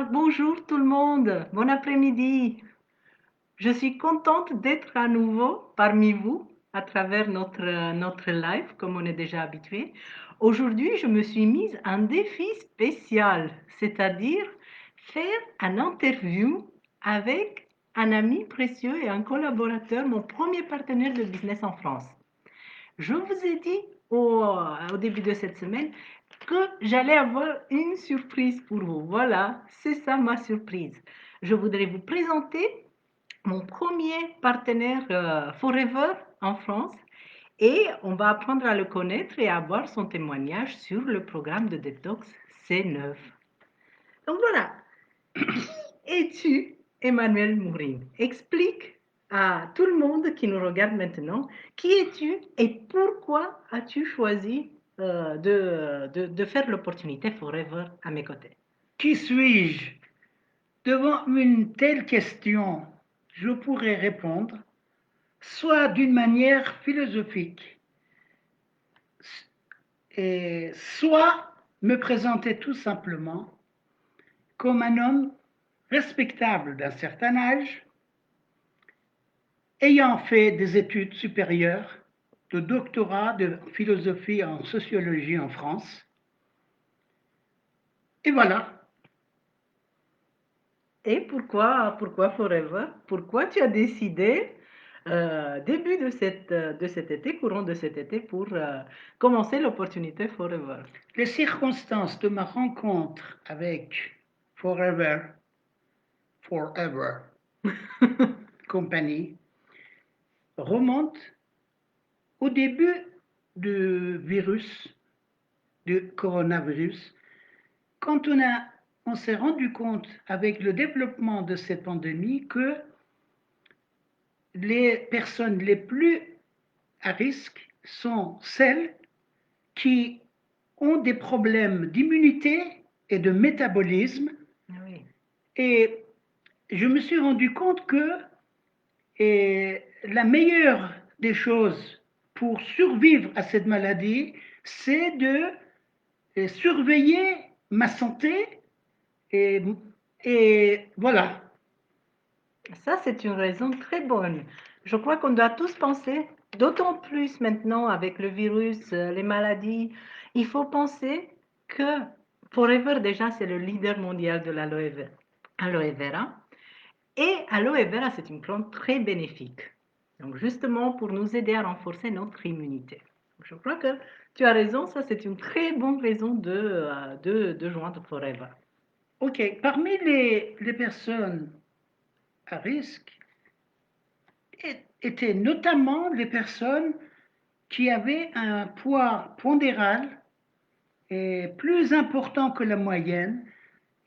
Bonjour tout le monde, bon après-midi. Je suis contente d'être à nouveau parmi vous à travers notre live, comme on est déjà habitué. Aujourd'hui, je me suis mise un défi spécial, c'est-à-dire faire un interview avec un ami précieux et un collaborateur, mon premier partenaire de business en France. Je vous ai dit au début de cette semaine que j'allais avoir une surprise pour vous. Voilà, c'est ça ma surprise. Je voudrais vous présenter mon premier partenaire Forever en France et on va apprendre à le connaître et à voir son témoignage sur le programme de détox C9. Donc voilà, es-tu Emmanuel Mourine? Explique à tout le monde qui nous regarde maintenant qui es-tu et pourquoi as-tu choisi de faire l'opportunité Forever à mes côtés? Qui suis-je? Devant une telle question, je pourrais répondre soit d'une manière philosophique, et soit me présenter tout simplement comme un homme respectable d'un certain âge, ayant fait des études supérieures de doctorat de philosophie en sociologie en France. Et voilà. Et pourquoi Forever? Pourquoi tu as décidé, début de cet été, courant de cet été, pour commencer l'opportunité Forever? Les circonstances de ma rencontre avec Forever, Forever Company remontent au début du virus, du coronavirus, quand on s'est rendu compte avec le développement de cette pandémie que les personnes les plus à risque sont celles qui ont des problèmes d'immunité et de métabolisme. Oui. Et je me suis rendu compte que la meilleure des choses pour survivre à cette maladie, c'est de surveiller ma santé et, et voilà. Ça, c'est une raison très bonne. Je crois qu'on doit tous penser, d'autant plus maintenant avec le virus, les maladies, il faut penser que Forever, déjà, c'est le leader mondial de aloe vera. Et aloe vera, c'est une plante très bénéfique. Donc, justement, pour nous aider à renforcer notre immunité. Je crois que tu as raison, ça, c'est une très bonne raison de joindre Forever. Ok, parmi les personnes à risque étaient notamment les personnes qui avaient un poids pondéral plus important que la moyenne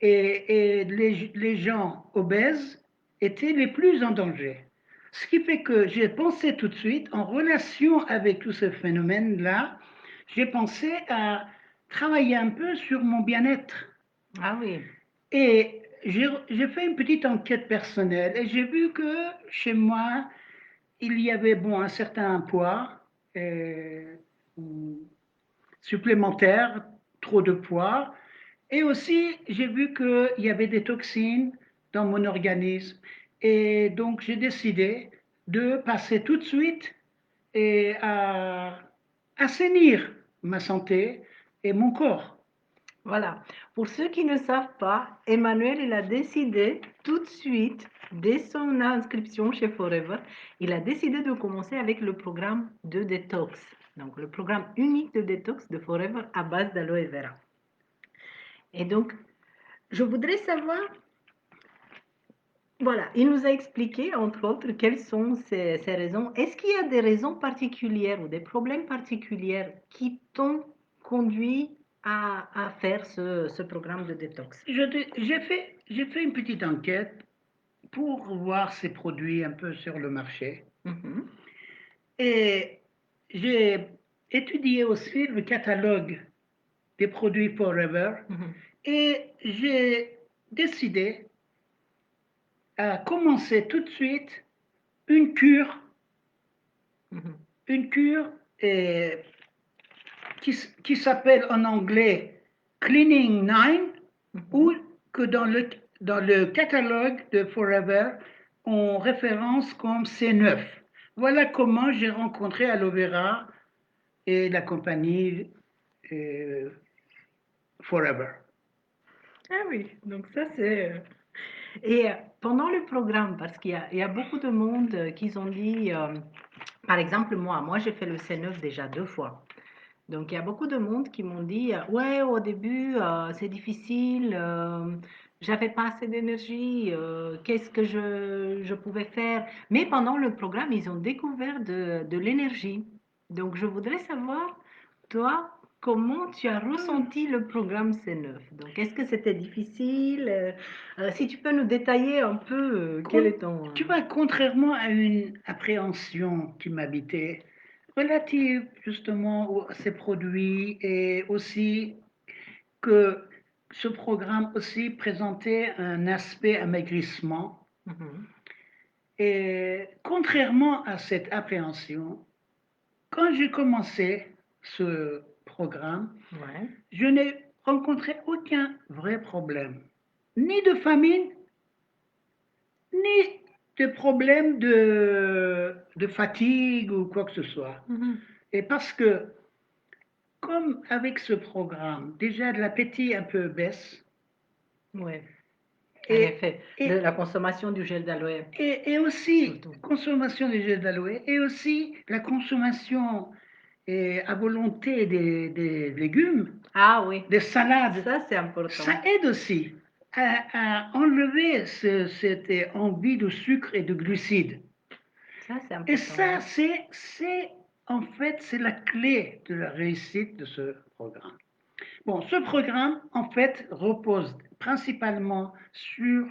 et les gens obèses étaient les plus en danger. Ce qui fait que j'ai pensé tout de suite, en relation avec tout ce phénomène-là, j'ai pensé à travailler un peu sur mon bien-être. Ah oui. Et j'ai fait une petite enquête personnelle et j'ai vu que chez moi, il y avait bon, un certain poids euh, supplémentaire, trop de poids. Et aussi, j'ai vu qu'il y avait des toxines dans mon organisme. Et donc, j'ai décidé de passer tout de suite et à assainir ma santé et mon corps. Voilà. Pour ceux qui ne savent pas, Emmanuel, il a décidé tout de suite, dès son inscription chez Forever, il a décidé de commencer avec le programme de détox. Donc, le programme unique de détox de Forever à base d'aloe vera. Et donc, je voudrais savoir, voilà, il nous a expliqué, entre autres, quelles sont ces raisons. Est-ce qu'il y a des raisons particulières ou des problèmes particuliers qui t'ont conduit à faire ce programme de détox? J'ai fait une petite enquête pour voir ces produits un peu sur le marché. Mhm. Et j'ai étudié aussi le catalogue des produits Forever Mhm. et j'ai décidé à commencer tout de suite une cure, Mhm. une cure euh, qui s'appelle en anglais Cleaning 9 ou Mhm. que dans le catalogue de Forever, on référence comme C9. Voilà comment j'ai rencontré Aloe Vera et la compagnie euh, Forever. Ah oui, donc ça c'est... Et pendant le programme, parce il y a beaucoup de monde qui ont dit, par exemple moi j'ai fait le C9 déjà 2 fois. Donc il y a beaucoup de monde qui m'ont dit, ouais au début c'est difficile, j'avais pas assez d'énergie, qu'est-ce que je pouvais faire? Mais pendant le programme, ils ont découvert de l'énergie. Donc je voudrais savoir, toi, comment tu as ressenti le programme C9? Donc est-ce que c'était difficile? Si tu peux nous détailler un peu, quel est ton... Tu vois, contrairement à une appréhension qui m'habitait, relative justement à ces produits et aussi que ce programme aussi présentait un aspect amaigrissement. Mhm. Et contrairement à cette appréhension, quand j'ai commencé ce programme, Ouais. je n'ai rencontré aucun vrai problème, ni de famine, ni de problème de fatigue ou quoi que ce soit. Mhm. Et parce que, comme avec ce programme, déjà l'appétit un peu baisse, Ouais. En et, effet, et, la consommation du gel d'aloe, et aussi surtout. consommation des jeux d'aloe, et aussi la consommation à volonté des légumes, Ah oui, des salades, ça c'est ça important. aide aussi à enlever cette envie de sucre et de glucides. Ça c'est Et important, ça, oui. en fait, c'est la clé de la réussite de ce programme. Bon, ce programme, en fait, repose principalement sur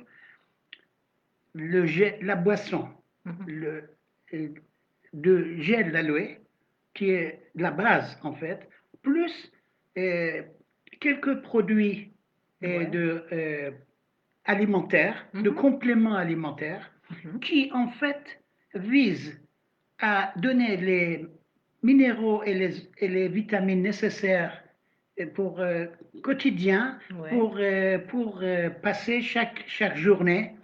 la boisson, Mhm. le, euh, de gel d'aloe, qui est la base, en fait, plus euh, quelques produits Ouais. alimentaires, de Mhm. compléments alimentaires, Mhm. qui, en fait, visent à donner les minéraux et les vitamines nécessaires pour quotidien Ouais. pour passer chaque journée.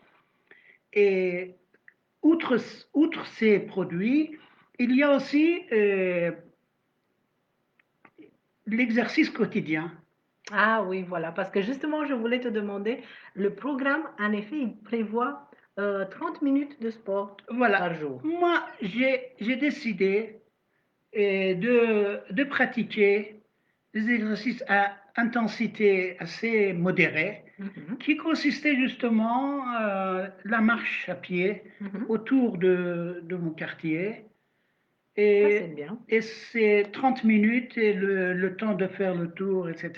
Et outre, outre ces produits, il y a aussi l'exercice quotidien. Ah oui, voilà, parce que justement, je voulais te demander, le programme, en effet, il prévoit 30 minutes de sport Voilà. par jour. Moi, j'ai décidé de pratiquer des exercices à intensité assez modérée, Mhm. qui consistaient justement la marche à pied Mhm. autour de mon quartier. Ça c'est Et, bien. et c'est 30 minutes et le temps de faire le tour, etc.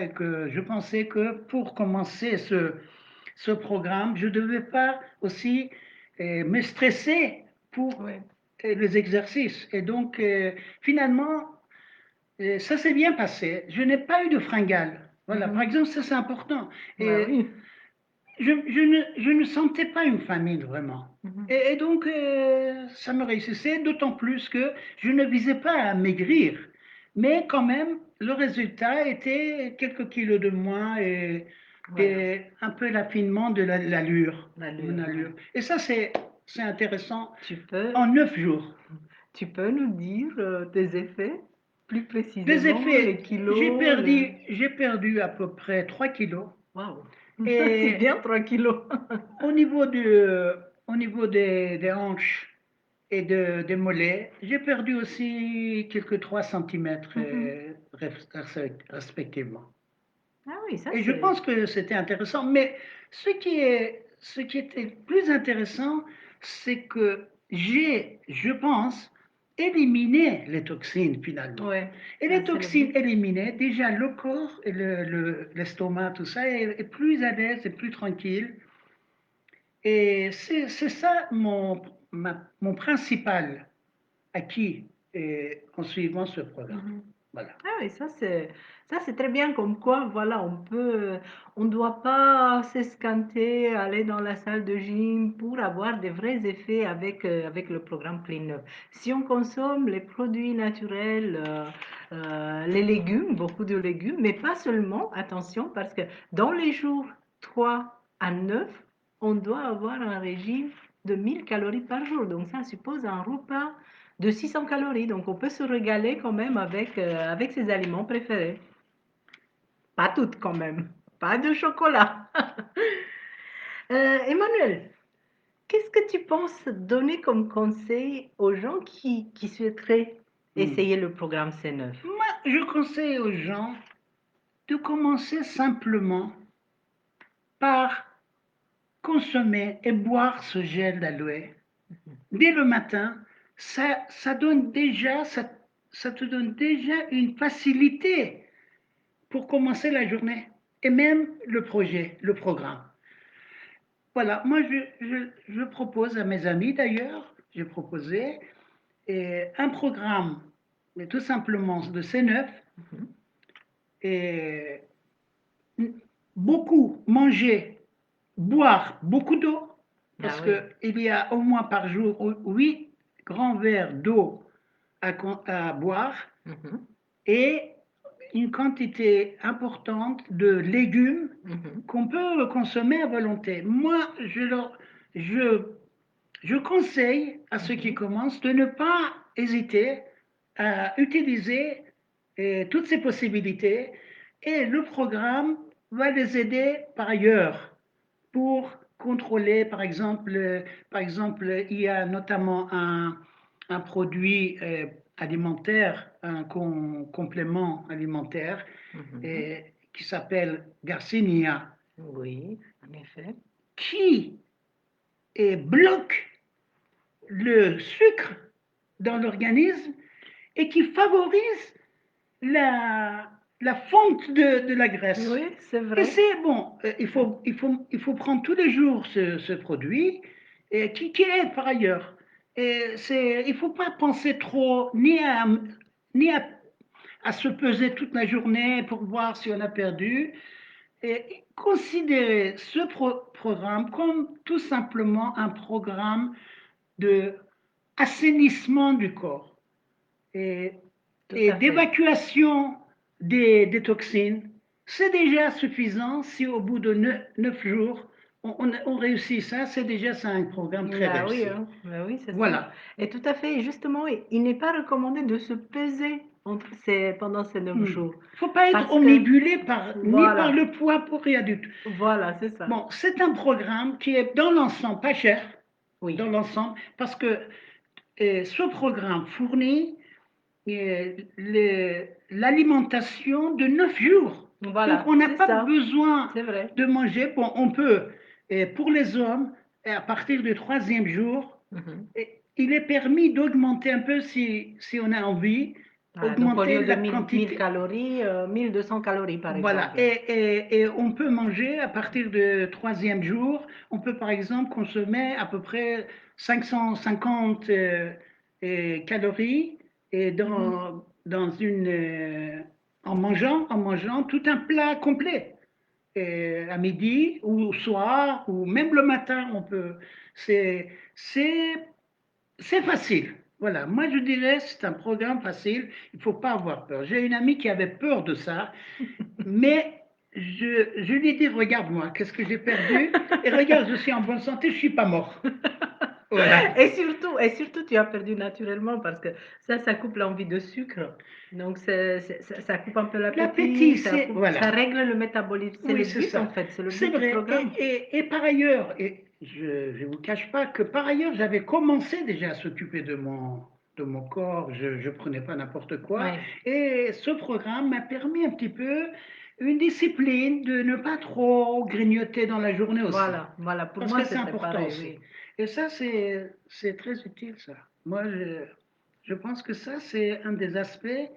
Et que je pensais que pour commencer ce programme, je ne devais pas aussi me stresser pour Ouais. les exercices. Et donc, finalement, ça s'est bien passé. Je n'ai pas eu de fringales. Voilà, par Mhm. exemple, ça c'est important. Bah Et oui. je ne sentais pas une famine vraiment. Mhm. Et donc, ça me réussissait, d'autant plus que je ne visais pas à maigrir. Mais quand même, le résultat était quelques kilos de moins Voilà, et un peu l'affinement de l'allure, mon l'allure, ouais. allure. Et ça, c'est intéressant Tu peux, en 9 jours. tu peux nous dire tes effets plus Les précisément, les effets, kilos, le... j'ai perdu à peu près 3 kilos. Waouh, c'est Et bien 3 kilos. au niveau, au niveau des hanches et des mollets, j'ai perdu aussi quelques 3 centimètres Mhm. respectivement. Ah oui, ça Et je c'est... pense que c'était intéressant. Mais ce qui était plus intéressant, c'est que je pense, éliminé les toxines finalement. Ouais, Et les bah, c'est le toxines but. éliminées, déjà le corps, et l'estomac, tout ça est plus à l'aise et plus tranquille. Et c'est ça mon principal acquis en suivant ce programme. Mhm. Voilà. Ah oui, ça c'est très bien comme quoi, voilà, on ne doit pas s'escanter, aller dans la salle de gym pour avoir des vrais effets avec, avec le programme Clean Up. Si on consomme les produits naturels, les légumes, beaucoup de légumes, mais pas seulement, attention, parce que dans les jours 3 à 9, on doit avoir un régime de 1000 calories par jour. Donc ça suppose un repas de 600 calories. Donc on peut se régaler quand même avec ses aliments préférés. Pas toutes quand même. Pas de chocolat. Emmanuel, qu'est-ce que tu penses donner comme conseil aux gens qui souhaiteraient essayer le programme C9? Moi, je conseille aux gens de commencer simplement par consommer et boire ce gel d'aloe dès le matin. Ça donne déjà, ça te donne déjà une facilité pour commencer la journée et même le projet, le programme. Voilà, moi je propose à mes amis d'ailleurs, j'ai proposé un programme, mais tout simplement de C9, et beaucoup manger, boire beaucoup d'eau, parce Ah oui. qu'il y a au moins par jour 8 grands verres d'eau à boire Mhm, et une quantité importante de légumes mhm, qu'on peut consommer à volonté. Moi, je, je conseille à ceux qui mhm. commencent de ne pas hésiter à utiliser toutes ces possibilités et le programme va les aider par ailleurs pour contrôler, par exemple, il y a notamment un produit alimentaire, un complément alimentaire Mhm. qui s'appelle Garcinia, Oui, en effet. qui bloque le sucre dans l'organisme et qui favorise la, la fonte de la graisse. Oui, c'est Et vrai. c'est bon, il faut prendre tous les jours ce produit qui aide par ailleurs. Il ne faut pas penser trop ni à se peser toute la journée pour voir si on a perdu. Et considérer ce programme comme tout simplement un programme de assainissement du corps et, Tout et à fait. d'évacuation des toxines, c'est déjà suffisant si au bout de 9 jours, on réussit ça, c'est déjà ça un programme très Bah oui, réussi. hein. Bah oui, c'est ça. Voilà. Et tout à fait. Et justement, il n'est pas recommandé de se peser pendant ces 9 jours. Il ne faut pas être Parce que, omnibulé ni par voilà, le poids pour rien du tout. voilà, c'est ça. Bon, c'est un programme qui est dans l'ensemble pas cher, Oui, dans l'ensemble, parce que ce programme fournit l'alimentation de 9 jours. Donc, voilà, on n'a c'est pas ça. besoin C'est vrai. de manger. Bon, on peut, pour les hommes, à partir du troisième jour, Mhm. il est permis d'augmenter un peu si on a envie, Voilà, donc au augmenter lieu de la 1000 quantité. calories, 1200 calories par Voilà, exemple. et on peut manger à partir du troisième jour, on peut par exemple consommer à peu près 550 calories et Mhm. en mangeant tout un plat complet. À midi ou au soir ou même le matin, on peut. C'est, c'est, c'est facile. Voilà, moi je dirais c'est un programme facile, il ne faut pas avoir peur. J'ai une amie qui avait peur de ça, mais je lui ai dit, regarde-moi, qu'est-ce que j'ai perdu? Et regarde, je suis en bonne santé, je ne suis pas mort. Voilà. Et surtout, tu as perdu naturellement parce que ça coupe l'envie de sucre. Donc, ça coupe un peu L'appétit, l'appétit, c'est... ça Voilà. règle le métabolisme. C'est Oui, le c'est but, en ça. fait, c'est le C'est but du vrai. programme. Et par ailleurs, et je ne vous cache pas que par ailleurs, j'avais commencé déjà à s'occuper de mon corps. Je ne prenais pas n'importe quoi. Oui, Et ce programme m'a permis un petit peu une discipline de ne pas trop grignoter dans la journée aussi. voilà, voilà. Pour Parce moi, que c'est c'était important pareil, aussi. oui. Et ça, c'est très utile, ça. Moi, je pense que ça, c'est un des aspects.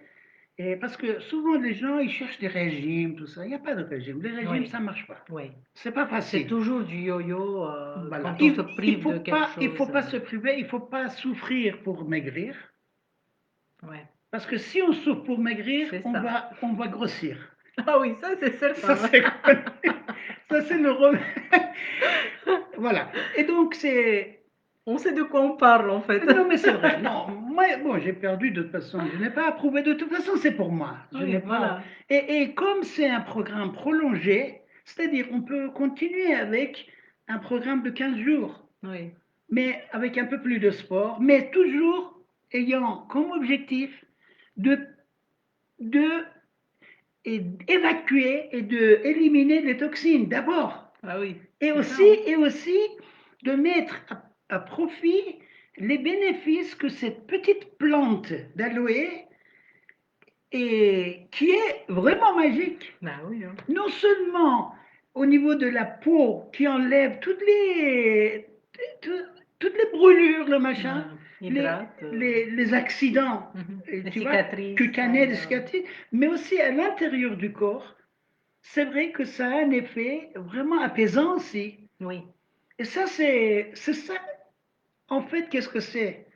Et parce que souvent, les gens, ils cherchent des régimes, tout ça. Il n'y a pas de régime. Les régimes, Oui, ça ne marche pas. oui. C'est pas C'est facile. toujours du yo-yo Voilà. quand on se prive de quelque Il faut chose. pas se priver, il faut pas souffrir pour maigrir. Ouais, Parce que si on souffre pour maigrir, c'est ça. on va grossir. Ah oui, ça, c'est Ça, certain. c'est ça, c'est le remède. Voilà. Et donc, c'est. On sait de quoi on parle, en fait. Non, mais c'est vrai. Non, moi, bon, j'ai perdu de toute façon. Je n'ai pas approuvé de toute façon, c'est pour moi. Je Oui, n'ai pas. voilà. Et comme c'est un programme prolongé, C'est-à-dire, on peut continuer avec un programme de 15 jours, Oui, mais avec un peu plus de sport, mais toujours ayant comme objectif de, de évacuer et de éliminer les toxines d'abord. ah oui, Et c'est ça, aussi, hein. et aussi de mettre à profit les bénéfices que cette petite plante d'aloe qui est vraiment magique. Bah oui, hein. Non seulement au niveau de la peau qui enlève toutes les brûlures, le machin, les, Hydrate, les accidents, les tu vois, cicatrices, cutanés, les cicatrices, mais aussi à l'intérieur du corps. C'est vrai que ça a un effet vraiment apaisant aussi. oui, Et ça, c'est ça. En fait, qu'est-ce que c'est?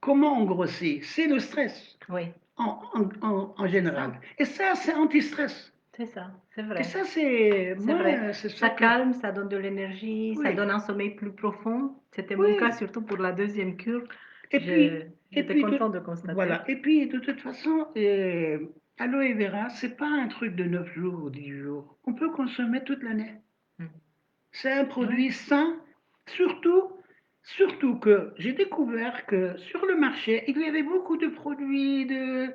Comment on grossit? C'est le stress oui, en c'est ça, général. Et ça, c'est anti-stress. c'est Et vrai, ça, c'est c'est vrai. moi, c'est ça Ça que. calme, ça donne de l'énergie, ça Oui, donne un sommeil plus profond. C'était mon cas, oui. surtout pour la deuxième cure. Et puis, et J'étais puis, contente de constater. voilà. Et puis, de toute façon, aloe vera, c'est pas un truc de 9 jours ou 10 jours. On peut consommer toute l'année. Mm. C'est un Oui, produit sain, surtout, surtout que j'ai découvert que sur le marché, il y avait beaucoup de produits de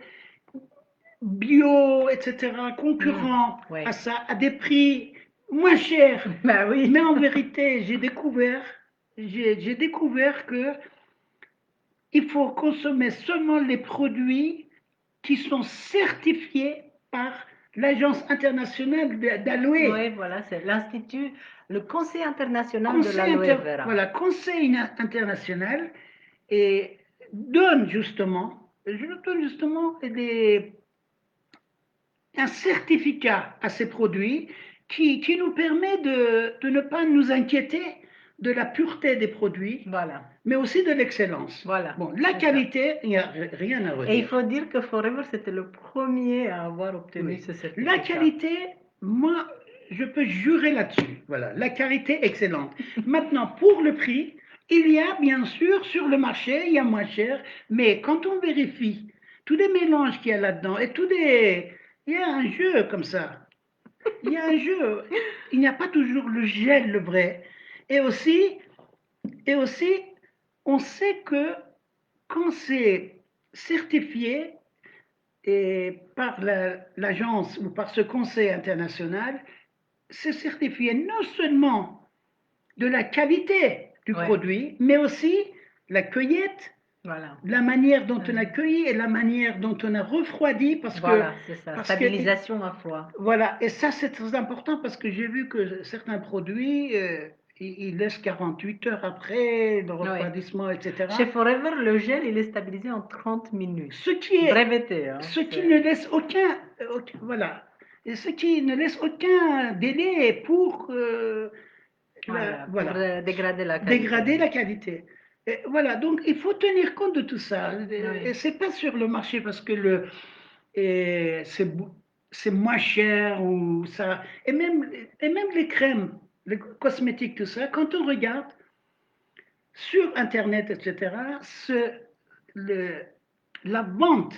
bio, etc., concurrents à oui. ça, à des prix moins chers. Bah Mais oui, en vérité, j'ai découvert que il faut consommer seulement les produits qui sont certifiés par l'Agence internationale d'aloe. oui, voilà, c'est l'Institut, le Conseil international de l'aloe vera. Voilà, Conseil international et donne justement un certificat à ces produits qui nous permet de ne pas nous inquiéter de la pureté des produits, Voilà, mais aussi de l'excellence. voilà, Bon, la c'est ça. qualité, il n'y a rien à Et il redire. faut dire que Forever, c'était le premier à avoir obtenu Oui. ce La certificat. qualité, moi, je peux jurer là-dessus. Voilà, la qualité excellente. Maintenant, pour le prix, il y a bien sûr sur le marché, il y a moins cher, mais quand on vérifie tous les mélanges qu'il y a là-dedans et il y a un jeu comme ça. Il y a un jeu. Il n'y a pas toujours le gel, le vrai. Et aussi, et aussi, on sait que quand c'est certifié, et par l'agence ou par ce conseil international, c'est certifié non seulement de la qualité du Ouais, produit, mais aussi la cueillette, voilà. la manière dont on a Mhm. cueilli et la manière dont on a refroidi, Voilà, c'est ça. parce que Stabilisation à froid. voilà, et ça c'est très important parce que j'ai vu que certains produits, ils laissent 48 heures après le Oui. refroidissement, Chez etc. Forever, le gel, il est stabilisé en 30 Ce minutes. qui est, Breveté, hein. ce qui ne laisse voilà, et ce qui ne laisse aucun délai pour, Voilà, pour voilà, dégrader la qualité. dégrader la qualité. Et voilà, donc il faut tenir compte de tout ça. Et Oui. c'est pas sur le marché parce que et c'est moins cher ou ça. Et même les crèmes, les cosmétiques, tout ça, quand on regarde sur Internet, etc., le, la vente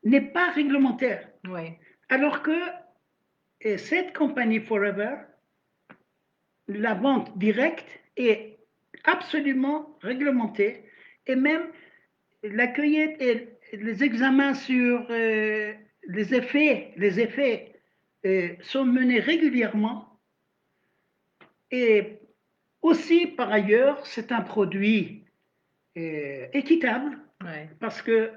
n'est pas réglementaire. Oui. Alors que cette compagnie Forever, la vente directe est absolument réglementée et même la cueillette et les examens sur les effets sont menés régulièrement et aussi par ailleurs c'est un produit équitable Oui. parce que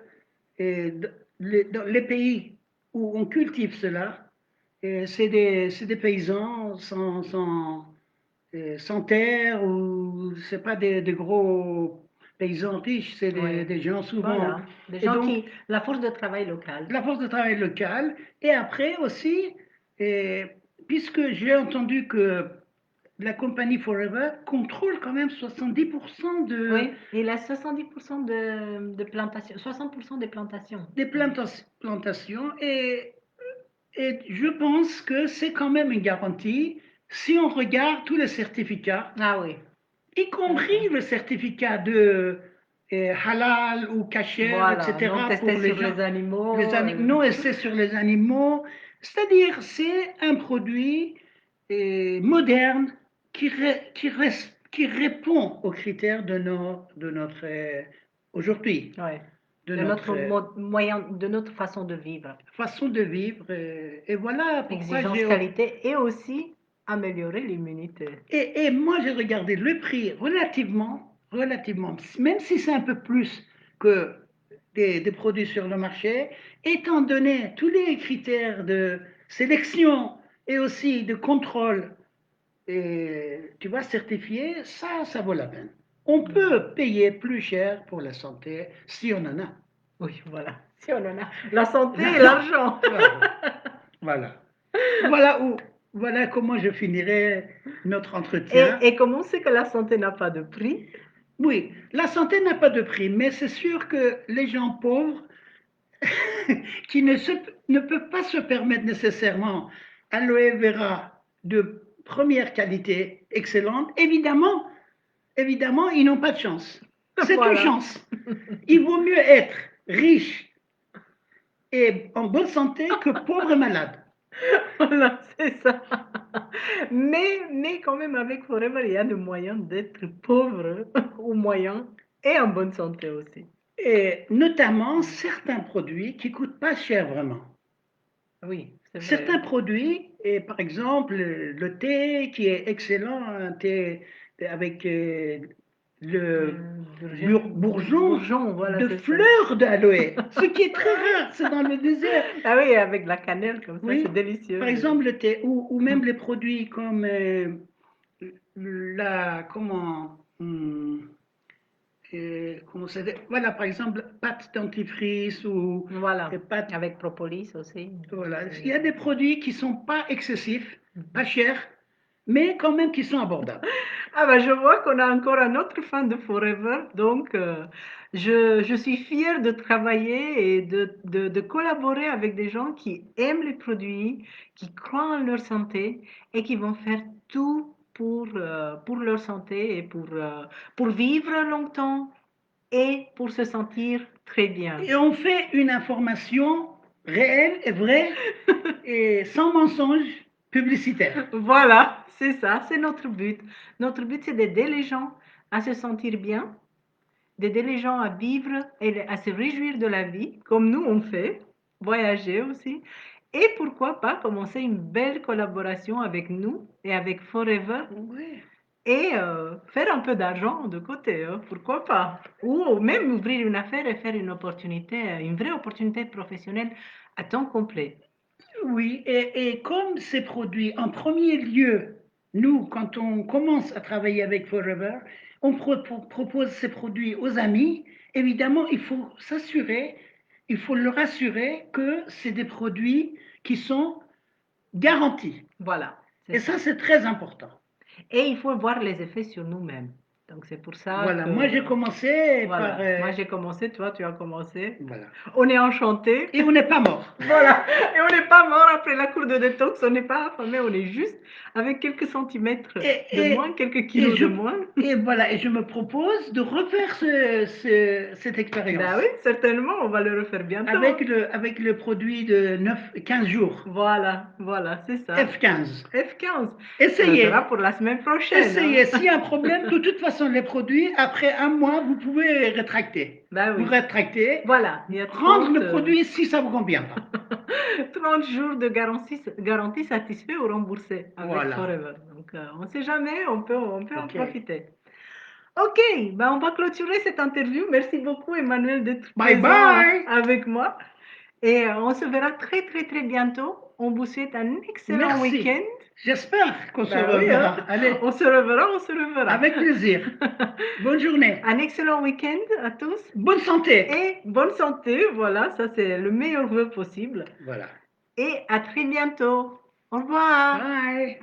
dans les pays où on cultive cela, c'est des paysans sans terre ou c'est pas des gros paysans riches, c'est des, Oui. des gens souvent. Voilà. Des Et gens donc, qui. La force de travail locale. la force de travail locale. Et après aussi, et, puisque j'ai entendu que la compagnie Forever contrôle quand même 70% Oui. Il a 70% de plantations. 60% des plantations. des plantations et je pense que c'est quand même une garantie si on regarde tous les certificats, Ah oui. y C'est ça. compris le certificat de halal ou kasher, Voilà. Non etc., testé pour les sur gens, les animaux. non essais sur les animaux. C'est-à-dire, c'est un produit moderne qui répond aux critères de notre aujourd'hui, Ouais. de De notre notre moyen, de notre façon de vivre. façon de vivre. Et voilà pourquoi Exigence qualité et aussi améliorer l'immunité. Et moi, j'ai regardé le prix relativement, même si c'est un peu plus que des produits sur le marché, étant donné tous les critères de sélection et aussi de contrôle, et, tu vois, certifié, ça vaut la peine. On peut payer plus cher pour la santé si on en a. Oui, voilà. Si on en a la santé et L'argent. l'argent. Voilà. Voilà comment je finirai notre entretien. Et comme on sait que la santé n'a pas de prix, Oui, la santé n'a pas de prix, mais c'est sûr que les gens pauvres qui ne peuvent pas se permettre nécessairement aloe vera de première qualité, excellente, évidemment, ils n'ont pas de chance. C'est une voilà. chance. Il vaut mieux être riche et en bonne santé que pauvre et malade. Voilà, c'est ça. Mais quand même, avec Forever, il y a le moyen d'être pauvre ou moyen et en bonne santé aussi. Et notamment certains produits qui coûtent pas cher vraiment. Oui, c'est vrai. Certains produits, et par exemple le thé qui est excellent, un thé avec le bourgeon Bourgeon, voilà, de c'est ça. fleurs d'aloe, ce qui est très rare, c'est dans le désert. Ah oui, avec la cannelle comme ça, Oui, c'est délicieux. par exemple le thé, ou même les produits comme comment ça dit, voilà, par exemple, pâte dentifrice ou Voilà, pâte. avec propolis aussi. Voilà. Il y a des produits qui ne sont pas excessifs, pas chers, mais quand même qui sont abordables. Ah bah je vois qu'on a encore un autre fan de Forever, donc je suis fière de travailler et de collaborer avec des gens qui aiment les produits, qui croient en leur santé et qui vont faire tout pour leur santé et pour vivre longtemps et pour se sentir très bien. Et on fait une information réelle et vraie et sans mensonge publicitaire. Voilà, c'est ça, c'est notre but. Notre but, c'est d'aider les gens à se sentir bien, d'aider les gens à vivre et à se réjouir de la vie, comme nous on fait, voyager aussi. Et pourquoi pas commencer une belle collaboration avec nous et avec Forever Oui. et faire un peu d'argent de côté, hein, pourquoi pas. Ou même ouvrir une affaire et faire une opportunité, une vraie opportunité professionnelle à temps complet. Oui, et comme ces produits, en premier lieu, nous, quand on commence à travailler avec Forever, on propose ces produits aux amis. Évidemment, il faut s'assurer, il faut leur assurer que c'est des produits qui sont garantis. Voilà, c'est Et ça. ça, c'est très important. Et il faut voir les effets sur nous-mêmes. Donc c'est pour ça Voilà, que, moi j'ai commencé par... voilà, moi j'ai commencé, toi tu as commencé. voilà. On est enchantés. Et on n'est pas mort. Voilà, et on n'est pas mort après la cour de détox, on n'est pas affamé, on est juste avec quelques centimètres Et, de et, moins, quelques et, kilos je, de moins. et voilà, et je me propose de refaire cette expérience. Ben oui, certainement, on va le refaire bientôt. Avec le produit de 15 jours. Voilà, c'est ça. F15. F15. Ça Essayez. sera pour la semaine prochaine. Essayez. Hein. S'il y a un problème, de toute façon, les produits, après un mois, vous pouvez rétracter. Ben Vous oui. rétractez. Voilà, il y a Rendre 30, le produit si ça ne vous convient pas. 30 jours de garantie satisfait ou remboursé avec Voilà. Forever. Donc, on ne sait jamais, on peut en OK. profiter. Ok, ben on va clôturer cette interview. Merci beaucoup, Emmanuel, d'être Bye présent bye. avec moi. Et on se verra très, très, très bientôt. On vous souhaite un excellent Merci. week-end. J'espère qu'on se Ben oui, hein. reverra. Allez, On se reverra, on se reverra. avec plaisir. Bonne journée. Un excellent week-end à tous. Bonne santé. Et bonne santé, voilà, ça c'est le meilleur vœu possible. Voilà. Et à très bientôt. Au revoir. Bye.